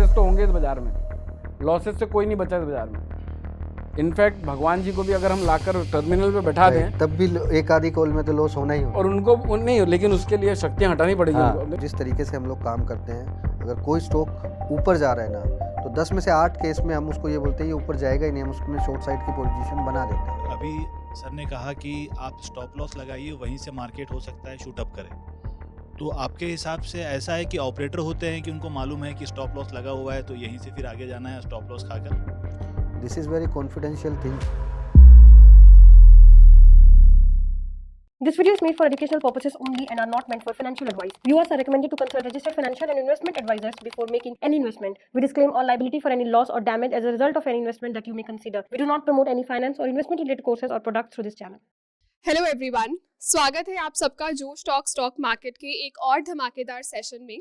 Losses तो होंगे इस बाजार में, लॉसेस से कोई नहीं बचा इस बाजार में। इनफैक्ट भगवान जी को भी अगर हम लाकर टर्मिनल पे बैठा दें तब भी एक आधी कॉल में तो लॉस होना ही होना। और उनको नहीं, लेकिन उसके लिए शक्तियाँ हटानी पड़ेगी हाँ, उनको। जिस तरीके से हम लोग काम करते हैं, अगर कोई स्टॉक ऊपर जा रहा है ना, तो 10 में से 8 केस में हम उसको ये बोलते हैं ये ऊपर जाएगा ही नहीं, हम उसमें शॉर्ट साइड की पोजीशन बना देते हैं। अभी सर ने कहा कि आप स्टॉप लॉस लगाइए, वहीं से मार्केट हो सकता है शूट अप करे। तो आपके हिसाब से ऐसा है कि ऑपरेटर होते हैं कि उनको मालूम है कि स्टॉप लॉस लगा हुआ है तो यहीं से फिर आगे जाना है स्टॉप लॉस खाकर? This is very confidential thing. This video is made for educational purposes only and are not meant for financial advice. Viewers are recommended to consult registered financial and investment advisors before making any investment. We disclaim all liability for any loss or damage as a result of any investment that you may consider. We do not promote any finance or investment related courses or products through this channel. Hello everyone, स्वागत है आप सबका जो stock market के एक और धमाकेदार session में,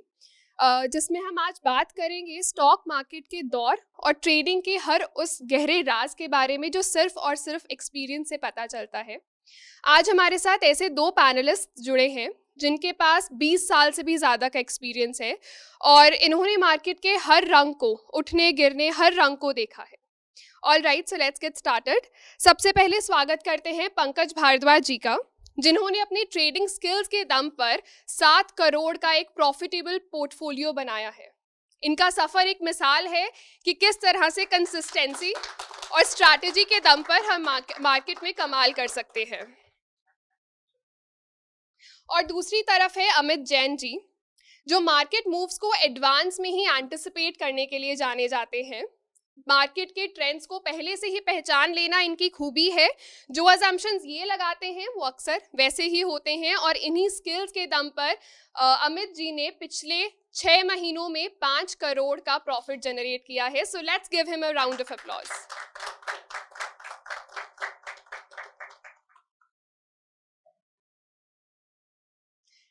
जिसमें हम आज बात करेंगे स्टॉक मार्केट के दौर और ट्रेडिंग के हर उस गहरे राज के बारे में जो सिर्फ और सिर्फ एक्सपीरियंस से पता चलता है। आज हमारे साथ ऐसे दो पैनलिस्ट जुड़े हैं जिनके पास 20 साल से भी ज़्यादा का एक्सपीरियंस है और इन्होंने मार्केट के हर रंग को, उठने गिरने हर रंग को देखा है। All right, so let's get started. सबसे पहले स्वागत करते हैं पंकज भारद्वाज जी का, जिन्होंने अपनी ट्रेडिंग स्किल्स के दम पर 7 करोड़ का एक प्रॉफिटेबल पोर्टफोलियो बनाया है। इनका सफ़र एक मिसाल है कि किस तरह से कंसिस्टेंसी और स्ट्रैटेजी के दम पर हम मार्केट में कमाल कर सकते हैं। और दूसरी तरफ है अमित जैन जी, जो मार्केट मूव्स को एडवांस में ही एंटिसिपेट करने के लिए जाने जाते हैं। मार्केट के ट्रेंड्स को पहले से ही पहचान लेना इनकी खूबी है। जो अजम्पशंस ये लगाते हैं वो अक्सर वैसे ही होते हैं और इन्हीं स्किल्स के दम पर अमित जी ने पिछले 6 महीनों में 5 करोड़ का प्रॉफिट जनरेट किया है। So let's give him a round of applause.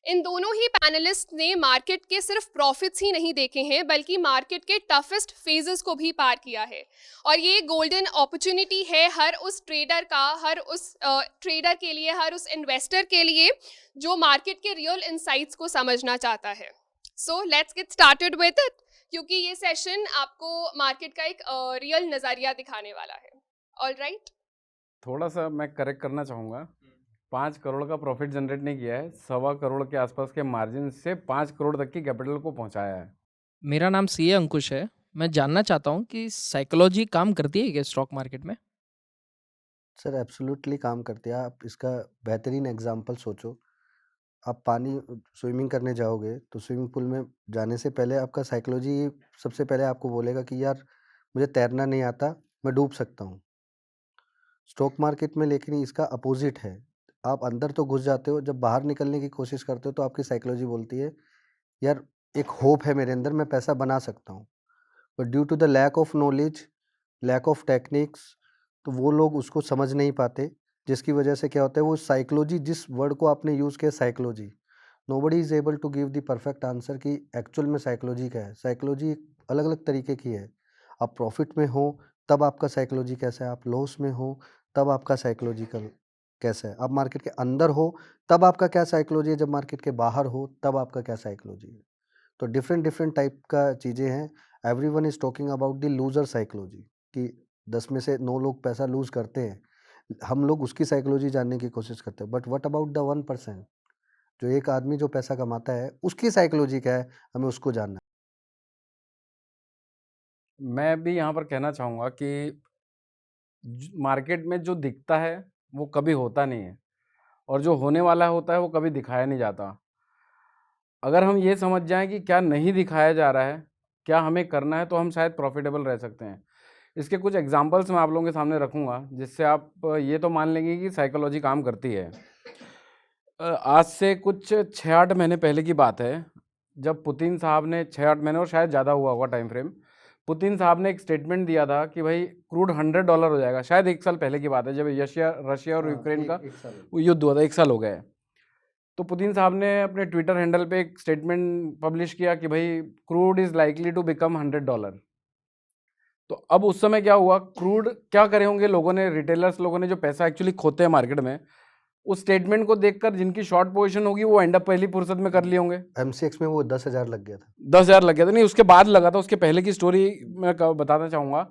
इन दोनों ही पैनलिस्ट ने मार्केट के सिर्फ प्रॉफिट्स ही नहीं देखे हैं बल्कि मार्केट के टफेस्ट फेजेस को भी पार किया है। और ये गोल्डन अपॉर्चुनिटी है हर उस ट्रेडर का, हर उस ट्रेडर के लिए, हर उस इन्वेस्टर के लिए जो मार्केट के रियल इनसाइट्स को समझना चाहता है। So let's get started with it, क्योंकि ये सेशन आपको मार्केट का एक रियल नज़रिया दिखाने वाला है। ऑल राइट, थोड़ा सा मैं करेक्ट करना चाहूँगा, 5 करोड़ का प्रॉफिट जनरेट नहीं किया है, 1.25 करोड़ के आसपास के मार्जिन से 5 करोड़ तक की कैपिटल को पहुंचाया है। मेरा नाम सीए अंकुश है। मैं जानना चाहता हूं कि साइकोलॉजी काम करती है क्या स्टॉक मार्केट में? सर एब्सोल्युटली काम करते हैं। आप इसका बेहतरीन एग्जांपल सोचो, आप पानी स्विमिंग करने जाओगे तो स्विमिंग पूल में जाने से पहले आपका साइकोलॉजी सबसे पहले आपको बोलेगा कि यार मुझे तैरना नहीं आता, मैं डूब सकता हूँ। स्टॉक मार्केट में लेकिन इसका अपोजिट है। आप अंदर तो घुस जाते हो, जब बाहर निकलने की कोशिश करते हो तो आपकी साइकोलॉजी बोलती है यार एक होप है मेरे अंदर, मैं पैसा बना सकता हूँ। But due to the lack of knowledge, lack of techniques, तो वो लोग उसको समझ नहीं पाते, जिसकी वजह से क्या होता है वो साइकोलॉजी, जिस वर्ड को आपने यूज़ किया psychology, nobody is able to give the perfect answer कि एक्चुअल में साइकोलॉजी क्या है। साइकोलॉजी अलग अलग तरीके की है। आप प्रॉफिट में हो तब आपका साइकोलॉजी कैसा है, आप लॉस में हो तब आपका साइकोलॉजिकल कैसा है, आप मार्केट के अंदर हो तब आपका क्या साइकोलॉजी है, जब मार्केट के बाहर हो तब आपका क्या साइकोलॉजी है। तो डिफरेंट टाइप का चीज़ें हैं। Everyone is talking about the loser psychology कि 10 में से 9 लोग पैसा लूज़ करते हैं, हम लोग उसकी साइकोलॉजी जानने की कोशिश करते हैं। बट व्हाट अबाउट द 1%, जो एक आदमी जो पैसा कमाता है उसकी साइकोलॉजी क्या है, हमें उसको जानना है। मैं भी यहाँ पर कहना चाहूँगा कि मार्केट में जो दिखता है वो कभी होता नहीं है और जो होने वाला होता है वो कभी दिखाया नहीं जाता। अगर हम ये समझ जाएं कि क्या नहीं दिखाया जा रहा है, क्या हमें करना है, तो हम शायद प्रॉफिटेबल रह सकते हैं। इसके कुछ एग्जांपल्स मैं आप लोगों के सामने रखूँगा जिससे आप ये तो मान लेंगे कि साइकोलॉजी काम करती है। आज से कुछ 6-8 महीने पहले की बात है, जब पुतिन साहब ने 6-8 महीने और शायद ज़्यादा हुआ होगा टाइम फ्रेम, पुतिन साहब ने एक स्टेटमेंट दिया था कि भाई क्रूड $100 हो जाएगा। शायद 1 साल पहले की बात है, जब रशिया और यूक्रेन का वो युद्ध हुआ था, 1 साल हो गया है। तो पुतिन साहब ने अपने ट्विटर हैंडल पे एक स्टेटमेंट पब्लिश किया कि भाई crude is likely to become $100। तो अब उस समय क्या हुआ, क्रूड क्या करे होंगे लोगों ने, रिटेलर्स लोगों ने जो पैसा एक्चुअली खोते हैं मार्केट में, उस स्टेटमेंट को देखकर जिनकी शॉर्ट पोजीशन होगी वो एंड अप पहली फुर्सत में कर लिए होंगे। एमसीएक्स में वो 10,000 लग गया था। 10,000 लग गया था, नहीं उसके बाद लगा था। उसके पहले की स्टोरी मैं बताना चाहूंगा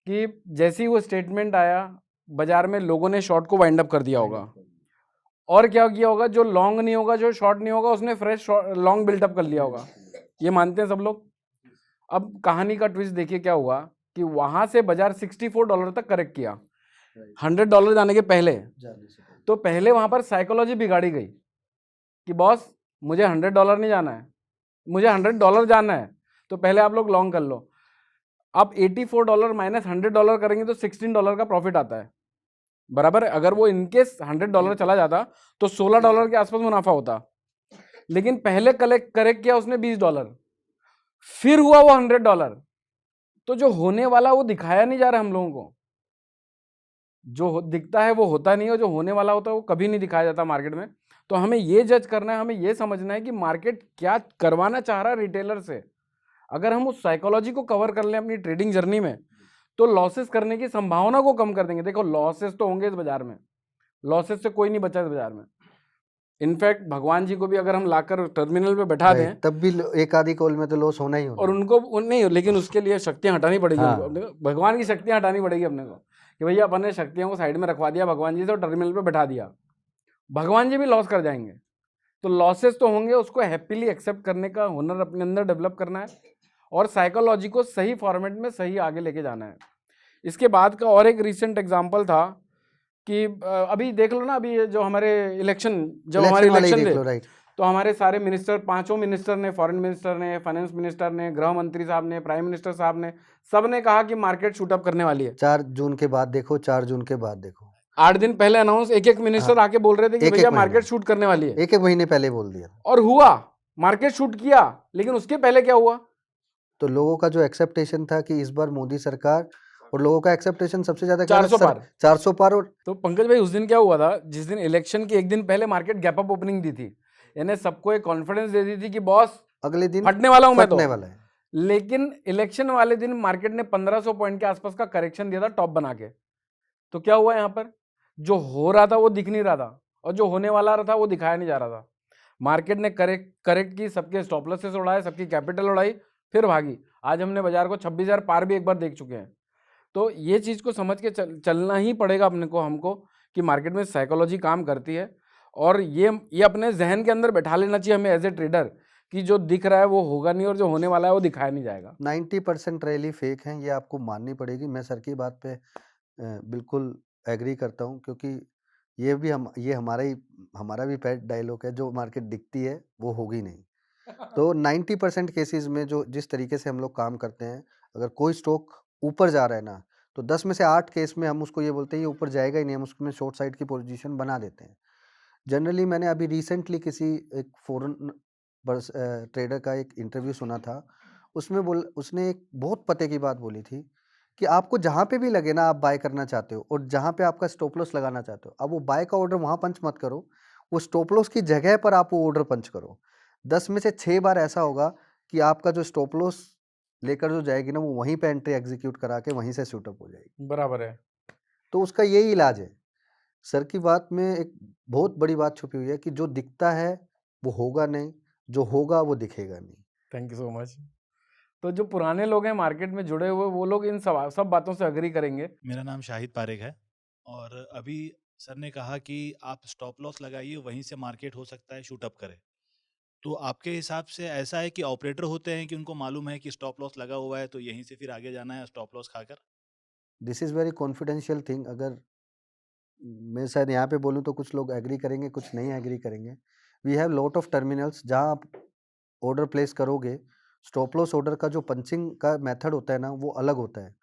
कि जैसे ही वो स्टेटमेंट आया बाजार में लोगों ने शॉर्ट को वाइंड अप कर दिया होगा, और क्या किया होगा, जो लॉन्ग नहीं होगा, जो शॉर्ट नहीं होगा, उसने फ्रेश लॉन्ग बिल्डअप कर लिया होगा। ये मानते हैं सब लोग। अब कहानी का ट्विस्ट देखिए क्या हुआ कि वहां से बाजार $64 तक करेक्ट किया, $100 जाने के पहले। तो पहले वहां पर साइकोलॉजी बिगाड़ी गई कि बॉस मुझे $100 नहीं जाना है, मुझे $100 जाना है, तो पहले आप लोग लॉन्ग कर लो। आप $84 माइनस $100 करेंगे तो $16 का प्रॉफिट आता है, बराबर है। अगर वो इनकेस $100 चला जाता तो $16 के आसपास मुनाफा होता, लेकिन पहले करेक्ट किया उसने $20, फिर हुआ वो $100। तो जो होने वाला वो दिखाया नहीं जा रहा हम लोगों को। जो दिखता है वो होता नहीं है, और जो होने वाला होता है वो कभी नहीं दिखाया जाता मार्केट में। तो हमें ये जज करना है, हमें ये समझना है कि मार्केट क्या करवाना चाह रहा है रिटेलर से। अगर हम उस साइकोलॉजी को कवर कर लें अपनी ट्रेडिंग जर्नी में, तो लॉसेस करने की संभावना को कम कर देंगे। देखो लॉसेस तो होंगे इस बाजार में, लॉसेस से कोई नहीं बचा इस बाजार में। इनफैक्ट भगवान जी को भी अगर हम लाकर टर्मिनल पे बैठा दें तब भी एक आधी कॉल में तो लॉस होना ही होना और उनको नहीं, लेकिन उसके लिए शक्तियां हटानी पड़ेगी। हाँ। अपने को भगवान की शक्तियां हटानी पड़ेगी अपने को, कि भैया अपन ने शक्तियों को साइड में रखवा दिया भगवान जी से और टर्मिनल पे बैठा दिया, भगवान जी भी लॉस कर जाएंगे। तो लॉसेस तो होंगे, उसको हैप्पीली एक्सेप्ट करने का हुनर अपने अंदर डेवलप करना है और साइकोलॉजी को सही फॉर्मेट में सही आगे लेके जाना है। इसके बाद का और एक रिसेंट एग्जांपल था कि अभी देख लो ना, अभी जो हमारे इलेक्शन, जब हमारे इलेक्शन थे तो हमारे सारे मिनिस्टर, पांचों मिनिस्टर ने, फॉरेन मिनिस्टर ने, फाइनेंस मिनिस्टर ने, गृह मंत्री साहब ने, प्राइम मिनिस्टर साहब ने, सब ने कहा कि मार्केट शूटअप करने वाली है। 4 जून के बाद देखो, 4 जून के बाद देखो, 8 दिन पहले अनाउंस, एक मिनिस्टर आके बोल रहे थे कि भैया मार्केट शूट करने वाली है। एक महीने पहले बोल दिया और हुआ, मार्केट शूट किया। लेकिन उसके पहले क्या हुआ? तो लोगों का जो एक्सेप्टेशन था कि इस बार मोदी सरकार, और लोगों का एक्सेप्टेशन सबसे ज्यादा 400 पार, 400 पार। और तो पंकज भाई उस दिन क्या हुआ था, जिस दिन इलेक्शन की एक दिन पहले मार्केट गैप अप ओपनिंग दी थी, यानी सबको एक कॉन्फिडेंस दे दी थी कि बॉस अगले दिन फटने वाला हूं मैं तो। वाला है। लेकिन इलेक्शन वाले दिन मार्केट ने 1500 पॉइंट के आसपास का करेक्शन दिया था टॉप बना के। तो क्या हुआ यहाँ पर, जो हो रहा था वो दिख नहीं रहा था और जो होने वाला था वो दिखाया नहीं जा रहा था। मार्केट ने करेक्ट की, सबके स्टॉप लॉसेस उड़ाए, सबकी कैपिटल उड़ाई, फिर भागी। आज हमने बाजार को 26,000 पार भी एक बार देख चुके हैं। तो ये चीज़ को समझ के चलना ही पड़ेगा अपने को, हमको, कि मार्केट में साइकोलॉजी काम करती है और ये अपने जहन के अंदर बैठा लेना चाहिए हमें एज ए ट्रेडर कि जो दिख रहा है वो होगा नहीं और जो होने वाला है वो दिखाया नहीं जाएगा। 90% रैली फेक हैं, ये आपको माननी पड़ेगी। मैं सर की बात पे बिल्कुल एग्री करता हूँ, क्योंकि ये हमारा भी पेट डायलॉग है, जो मार्केट दिखती है वो होगी नहीं। तो 90% केसेस में जो जिस तरीके से हम लोग काम करते हैं, अगर कोई स्टॉक ऊपर जा रहा है ना, तो 10 में से 8 केस में हम उसको ये बोलते हैं ये ऊपर जाएगा ही नहीं, हम उसमें शॉर्ट साइड की पोजीशन बना देते हैं। जनरली मैंने अभी रिसेंटली किसी एक फॉरेन ट्रेडर का एक इंटरव्यू सुना था, उसने एक बहुत पते की बात बोली थी कि आपको जहाँ पे भी लगे ना आप बाय करना चाहते हो, और जहाँ पे आपका स्टॉप लॉस लगाना चाहते हो, अब वो बाय का ऑर्डर वहाँ पंच मत करो, वो स्टॉप लॉस की जगह पर आप वो ऑर्डर पंच करो। 10 में से 6 बार ऐसा होगा कि आपका जो स्टॉप लॉस लेकर जो जाएगी ना, वो वहीं पे एंट्री एग्जीक्यूट करा के वहीं से शूटअप हो जाएगी। बराबर है। तो उसका यही इलाज है। सर की बात में एक बहुत बड़ी बात छुपी हुई है कि जो दिखता है वो होगा नहीं, जो होगा वो दिखेगा नहीं। Thank you so much. तो जो पुराने लोग हैं मार्केट में जुड़े हुए, वो लोग इन सब बातों से अग्री करेंगे। मेरा नाम शाहिद पारेख है और अभी सर ने कहा कि आप स्टॉप लॉस लगाइए, वहीं से मार्केट हो सकता है शूटअप करे। तो आपके हिसाब से ऐसा है कि ऑपरेटर होते हैं कि उनको मालूम है कि स्टॉप लॉस लगा हुआ है तो यहीं से फिर आगे जाना है स्टॉप लॉस खाकर? This is very confidential thing. अगर मैं शायद यहाँ पे बोलूँ तो कुछ लोग एग्री करेंगे, कुछ नहीं एग्री करेंगे। We have lot of terminals जहाँ आप ऑर्डर प्लेस करोगे, स्टॉप लॉस ऑर्डर का जो पंचिंग का मेथड होता है ना, वो अलग होता है।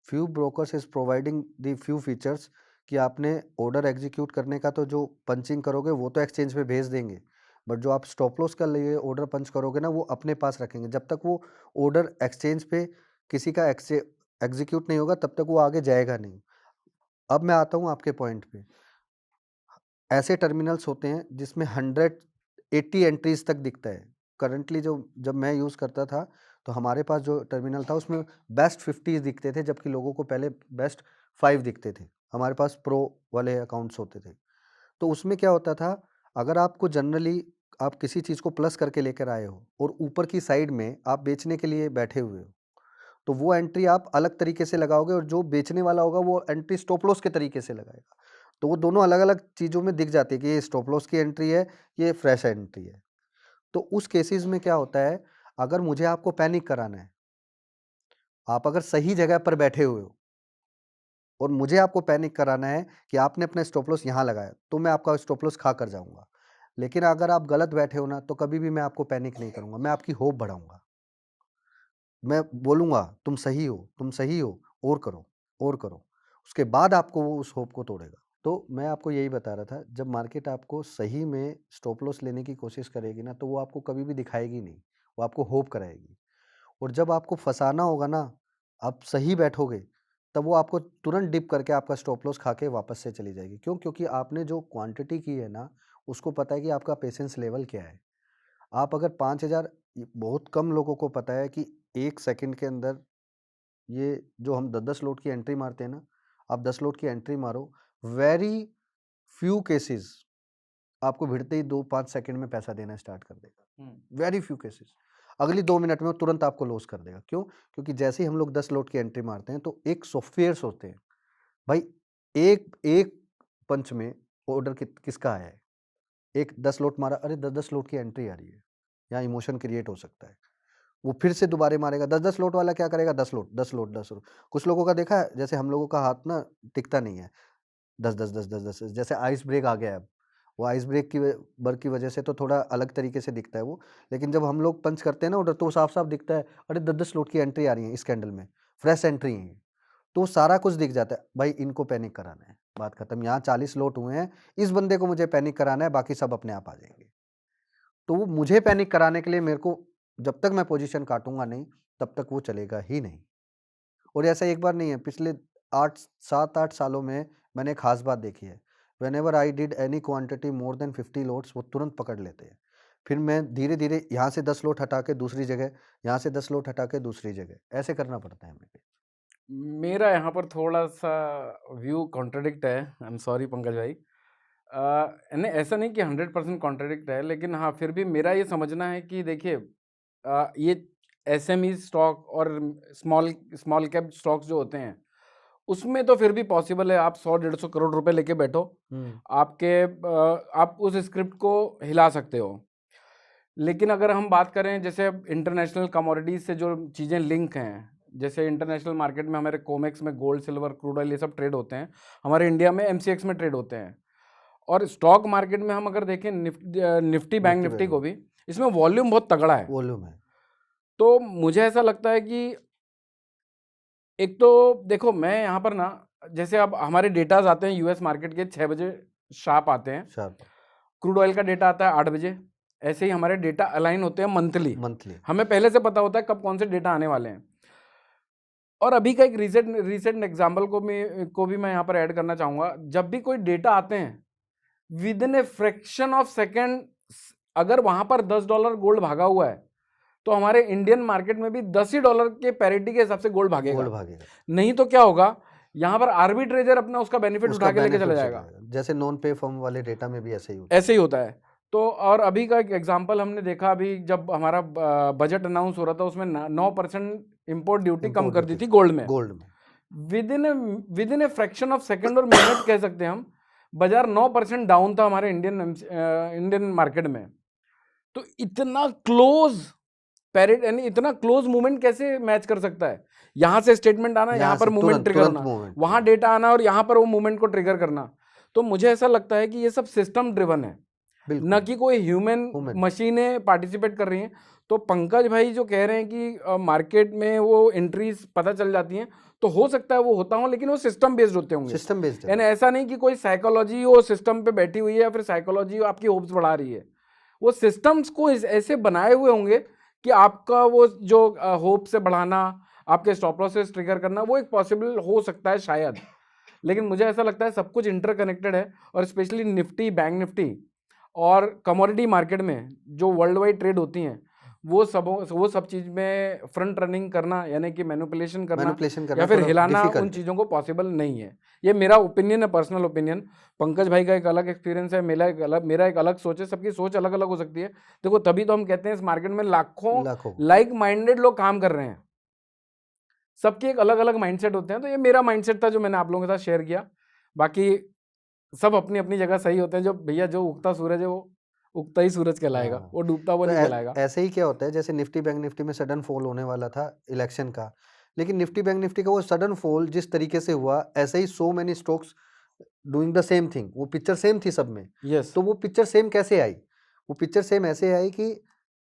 Few brokers is providing the few features कि आपने ऑर्डर एग्जीक्यूट करने का तो जो पंचिंग करोगे वो तो एक्सचेंज पे भेज देंगे, बट जो आप स्टॉप लॉस का लिए ऑर्डर पंच करोगे ना, वो अपने पास रखेंगे। जब तक वो ऑर्डर एक्सचेंज पे किसी का एग्जीक्यूट नहीं होगा, तब तक वो आगे जाएगा नहीं। अब मैं आता हूँ आपके पॉइंट पे। ऐसे टर्मिनल्स होते हैं जिसमें 180 एंट्रीज तक दिखता है। करंटली जब मैं यूज़ करता था, तो हमारे पास जो टर्मिनल था उसमें बेस्ट 50 दिखते थे, जबकि लोगों को पहले बेस्ट 5 दिखते थे। हमारे पास प्रो वाले अकाउंट्स होते थे। तो उसमें क्या होता था, अगर आपको जनरली आप किसी चीज़ को प्लस करके लेकर आए हो और ऊपर की साइड में आप बेचने के लिए बैठे हुए हो, तो वो एंट्री आप अलग तरीके से लगाओगे और जो बेचने वाला होगा वो एंट्री स्टॉप लॉस के तरीके से लगाएगा। तो वो दोनों अलग-अलग चीज़ों में दिख जाती है कि ये स्टॉप लॉस की एंट्री है, ये फ्रेश एंट्री है। तो उस केसेस में क्या होता है, अगर मुझे आपको पैनिक कराना है, आप अगर सही जगह पर बैठे हुए हो और मुझे आपको पैनिक कराना है कि आपने अपना स्टॉप लॉस यहाँ लगाया, तो मैं आपका स्टॉप लॉस खा कर जाऊँगा। लेकिन अगर आप गलत बैठे हो ना, तो कभी भी मैं आपको पैनिक नहीं करूँगा, मैं आपकी होप बढ़ाऊँगा। मैं बोलूँगा तुम सही हो, और करो। उसके बाद आपको वो उस होप को तोड़ेगा। तो मैं आपको यही बता रहा था, जब मार्केट आपको सही में स्टॉप लॉस लेने की कोशिश करेगी ना, तो वो आपको कभी भी दिखाएगी नहीं, वो आपको होप कराएगी। और जब आपको फँसाना होगा ना, आप सही बैठोगे, तब वो आपको तुरंत डिप करके आपका स्टॉप लॉस खा के वापस से चली जाएगी। क्यों? क्योंकि आपने जो क्वांटिटी की है ना, उसको पता है कि आपका पेशेंस लेवल क्या है। आप अगर 5000, बहुत कम लोगों को पता है कि 1 सेकंड के अंदर ये जो हम 10-10 लॉट की एंट्री मारते हैं ना, आप 10 लॉट की एंट्री मारो, वेरी फ्यू केसेस आपको भिड़ते ही 2-5 सेकंड में पैसा देना स्टार्ट कर देगा। Very few cases. अगली 2 मिनट में वो तुरंत आपको लॉस कर देगा। क्यों? क्योंकि जैसे ही हम लोग 10 लॉट की एंट्री मारते हैं, तो एक सॉफ्टवेयर्स होते हैं। भाई एक एक पंच में ऑर्डर किसका आया है? एक 10 लॉट मारा, अरे 10-10 लॉट की एंट्री आ रही है। यहाँ इमोशन क्रिएट हो सकता है। वो फिर से दोबारा मारेगा। 10-10 लॉट वाला क्या करेगा? 10 लॉट, 10 लॉट, 10 लॉट। कुछ लोगों का देखा है, जैसे हम लोगों का हाथ ना टिकता नहीं है। 10-10, 10-10, 10 जैसे आइस ब्रेक आ गया है अब। वो आइस ब्रेक की वर्क की वजह से तो थोड़ा अलग तरीके से दिखता है वो। लेकिन जब हम लोग पंच करते हैं ना ऑर्डर, तो साफ-साफ दिखता है, अरे 10-10 लॉट की एंट्री आ रही है इस कैंडल में, फ्रेश एंट्री है ये। तो सारा कुछ दिख जाता है। भाई इनको पैनिक कराना है, बात खत्म। यहाँ 40 लॉट हुए हैं, इस बंदे को मुझे पैनिक कराना है, बाकी सब अपने आप आ जाएंगे। तो वो मुझे पैनिक कराने के लिए मेरे को, जब तक मैं पोजीशन काटूंगा नहीं, तब तक वो चलेगा ही नहीं। और ऐसा एक बार नहीं है, पिछले 7-8 सालों में मैंने एक खास बात देखी है। Whenever I did any quantity more than 50 lots, वो तुरंत पकड़ लेते हैं। फिर मैं धीरे धीरे यहाँ से 10 लोट हटा के दूसरी जगह, यहाँ से 10 लोट हटा के दूसरी जगह, ऐसे करना पड़ता है हमें। मेरा यहाँ पर थोड़ा-सा व्यू कॉन्ट्रडिक्ट है। आई एम सॉरी पंकज भाई। नहीं, ऐसा नहीं कि 100% कॉन्ट्रडिक्ट है, लेकिन हाँ, फिर भी मेरा ये समझना है कि देखिए, ये एसएमई स्टॉक और स्मॉल कैप स्टॉक्स जो होते हैं, उसमें तो फिर भी पॉसिबल है आप 100-150 करोड़ रुपए लेके बैठो, आप उस स्क्रिप्ट को हिला सकते हो। लेकिन अगर हम बात करें जैसे इंटरनेशनल कमोडिटीज से जो चीज़ें लिंक हैं, जैसे इंटरनेशनल मार्केट में हमारे कोमेक्स में गोल्ड, सिल्वर, क्रूड ऑयल ये सब ट्रेड होते हैं, हमारे इंडिया में एमसीएक्स में ट्रेड होते हैं। और स्टॉक मार्केट में हम अगर देखें निफ्टी बैंक निफ्टी को भी, इसमें वॉल्यूम बहुत तगड़ा है। वॉल्यूम है। तो मुझे ऐसा लगता है कि एक तो देखो, मैं यहाँ पर ना, जैसे अब हमारे डेटाज आते हैं यूएस मार्केट के 6 बजे शार्प आते हैं, शार्प। क्रूड ऑयल का डेटा आता है 8 बजे। ऐसे ही हमारे डेटा अलाइन होते हैं मंथली। हमें पहले से पता होता है कब कौन से डेटा आने वाले हैं। और अभी का एक रीसेंट एग्जाम्पल को भी मैं यहाँ पर ऐड करना चाहूँगा। जब भी कोई डेटा आते हैं, with in a fraction of second, अगर वहाँ पर $10 गोल्ड भागा हुआ है, तो हमारे इंडियन मार्केट में भी $10 के पैरिटी के हिसाब से गोल्ड भागेगा। नहीं तो क्या होगा, यहाँ पर आर्बिट्रेजर अपना उसका बेनिफिट उठा के लेके चला जाएगा। जैसे नॉन पे फर्म वाले डेटा में भी ऐसे ही होता है। तो और अभी का एक एग्जांपल हमने देखा, अभी जब हमारा बजट अनाउंस हो रहा था, उसमें 9% इंपोर्ट ड्यूटी कम कर दी थी गोल्ड में। With in a fraction of second और मिनट कह सकते हैं हम, बाजार 9% डाउन था हमारे इंडियन मार्केट में। तो इतना क्लोज पैरिट, यानी इतना क्लोज मूवमेंट कैसे मैच कर सकता है? यहाँ से स्टेटमेंट आना, यहाँ पर मूवमेंट ट्रिगर होना, वहाँ डेटा आना और यहाँ पर वो मूवमेंट को ट्रिगर करना। तो मुझे ऐसा लगता है कि ये सब सिस्टम ड्रिवन है, न कि कोई ह्यूमन मशीनें पार्टिसिपेट कर रही हैं। तो पंकज भाई जो कह रहे हैं कि मार्केट में वो एंट्रीज पता चल जाती हैं, तो हो सकता है वो होता हो, लेकिन वो सिस्टम बेस्ड होते होंगे। सिस्टम बेस्ड, यानी ऐसा नहीं कि कोई साइकोलॉजी वो सिस्टम पे बैठी हुई है या फिर साइकोलॉजी आपकी होप्स बढ़ा रही है। वो सिस्टम्स को ऐसे बनाए हुए होंगे कि आपका वो जो होप से बढ़ाना, आपके स्टॉप लॉसेस ट्रिगर करना, वो एक पॉसिबल हो सकता है शायद। लेकिन मुझे ऐसा लगता है सब कुछ इंटरकनेक्टेड है। और स्पेशली निफ्टी, बैंक निफ्टी और कमोडिटी मार्केट में जो वर्ल्ड वाइड ट्रेड होती हैं, वो सब चीज़ में फ्रंट रनिंग करना यानी कि मैनिपुलेशन करना मैनिपुलेशन करना या फिर थोड़ा हिलाना उन डिफिकल्ट है। चीज़ों को पॉसिबल नहीं है। ये मेरा ओपिनियन है, पर्सनल ओपिनियन। पंकज भाई का एक अलग एक्सपीरियंस है, मेरा एक अलग सोच है, सबकी सोच अलग अलग हो सकती है। देखो तभी तो हम कहते हैं इस मार्केट में लाखों लाखों लाइक माइंडेड लोग काम कर रहे हैं, सबके एक अलग अलग माइंडसेट होते हैं। तो ये मेरा माइंडसेट था जो मैंने आप लोगों के साथ शेयर किया। बाकी सब अपनी अपनी जगह सही होते हैं। जो भैया जो उगता सूरज है वो उगता ही सूरज कहलाएगा, हाँ। वो डूबता वो तो नहीं कहलाएगा। ऐसे ही क्या होता है, जैसे निफ्टी बैंक निफ्टी में सडन फॉल होने वाला था इलेक्शन का, लेकिन निफ्टी बैंक निफ्टी का वो सडन फॉल जिस तरीके से हुआ, ऐसे ही so many stocks doing the same thing. वो पिक्चर सेम थी सब में। यस, तो वो पिक्चर सेम कैसे आई? वो पिक्चर सेम ऐसे आई कि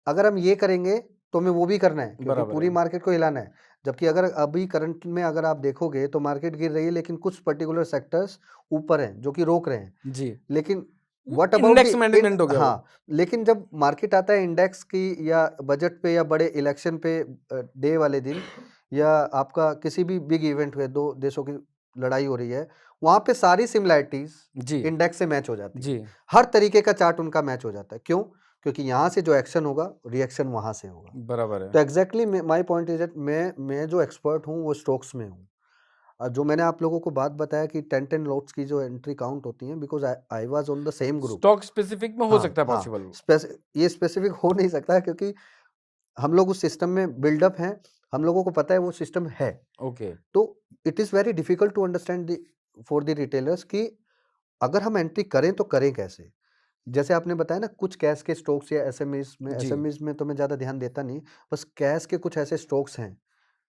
अगर हम ये करेंगे तो हमें वो भी करना है, क्योंकि बराबर पूरी है। मार्केट को हिलाना है। जबकि अगर अभी करंट में अगर आप देखोगे तो मार्केट गिर रही है, लेकिन कुछ पर्टिकुलर सेक्टर्स ऊपर हैं जो कि रोक रहे हैं। जी, लेकिन वो व्हाट अबाउट इंडेक्स मैनेजमेंट हो गया वो। हाँ, लेकिन जब मार्केट आता है इंडेक्स की या बजट पे या बड़े इलेक्शन पे डे वाले दिन, या आपका किसी भी बिग इवेंट हुए, दो देशों की लड़ाई हो रही है, वहां पे सारी सिमिलैरिटीज जी, इंडेक्स से मैच हो जाती है। जी, हर तरीके का चार्ट उनका मैच हो जाता है। क्यों? क्योंकि यहाँ से जो एक्शन होगा, रिएक्शन वहां से होगा। बराबर है। तो exactly my point is that मैं जो एक्सपर्ट हूँ वो स्टॉक्स में हूँ। जो मैंने आप लोगों को बात बताया कि 10 लॉट्स की जो एंट्री काउंट होती है, because I was on the same group. Stock specific में हो सकता है हाँ, पॉसिबल। ये स्पेसिफिक हो नहीं सकता है, क्योंकि हम लोग उस सिस्टम में बिल्डअप हैं, हम लोगों को पता है वो सिस्टम है। ओके, तो it is very difficult to understand for the retailers कि अगर हम एंट्री करें तो करें कैसे। जैसे आपने बताया ना, कुछ कैश के स्टॉक्स या जी, एसएमईज में तो मैं ज़्यादा ध्यान देता नहीं। बस कैश के कुछ ऐसे स्टॉक्स हैं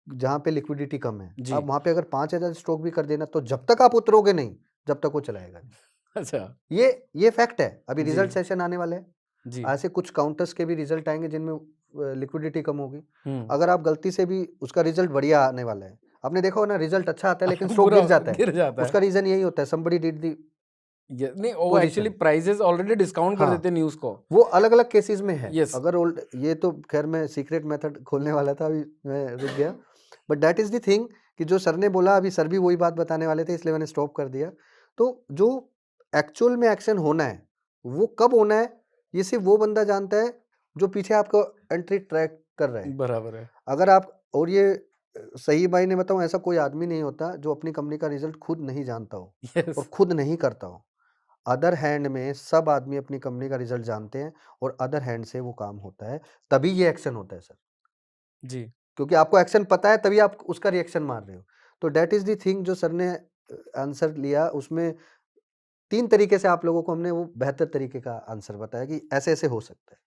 जहाँ पे लिक्विडिटी कम है। जी। आप वहाँ पे अगर 5,000 स्टॉक भी कर देना, तो जब तक आप उतरोगे नहीं, जब तक वो चलाएगा नहीं। अच्छा, ये फैक्ट है। अभी जी, रिजल्ट सेशन आने वाले हैं, जी, ऐसे कुछ काउंटर्स के भी रिजल्ट आएंगे जिनमें लिक्विडिटी कम होगी। हुँ। अगर आप गलती से भी, उसका रिजल्ट बढ़िया आने वाला है, आपने देखा हो ना, रिजल्ट अच्छा आता है लेकिन स्टॉक बुरा गिर जाता है। गिर जाता उसका है। रीजन यही होता है, somebody did the ये नहीं, वो actually position. Prices already discount कर हाँ, देते हैं न्यूज़ को। वो अलग अलग केसेस में है। यस, अगर ओल्ड, ये तो खैर मैं सीक्रेट मेथड खोलने वाला था, अभी मैं रुक गया। But that is the thing कि जो सर ने बोला, अभी सर भी वही बात बताने वाले थे, इसलिए मैंने स्टॉप कर दिया। तो जो एक्चुअल में एक्शन होना है, वो कब होना है, ये सिर्फ वो बंदा जानता है जो पीछे आपको एंट्री ट्रैक कर रहा है। बराबर है। अगर आप, और ये सही मायने बताऊं, ऐसा कोई आदमी नहीं होता जो अपनी कंपनी का रिजल्ट खुद नहीं जानता हो यस, और खुद नहीं करता हो। अदर हैंड में सब आदमी अपनी कंपनी का रिजल्ट जानते हैं, और अदर हैंड से वो काम होता है, तभी ये एक्शन होता है सर। जी, क्योंकि आपको एक्शन पता है, तभी आप उसका रिएक्शन मार रहे हो। तो दैट इज द थिंग जो सर ने आंसर लिया, उसमें 3 तरीके से आप लोगों को हमने वो बेहतर तरीके का आंसर बताया कि ऐसे ऐसे हो सकता है।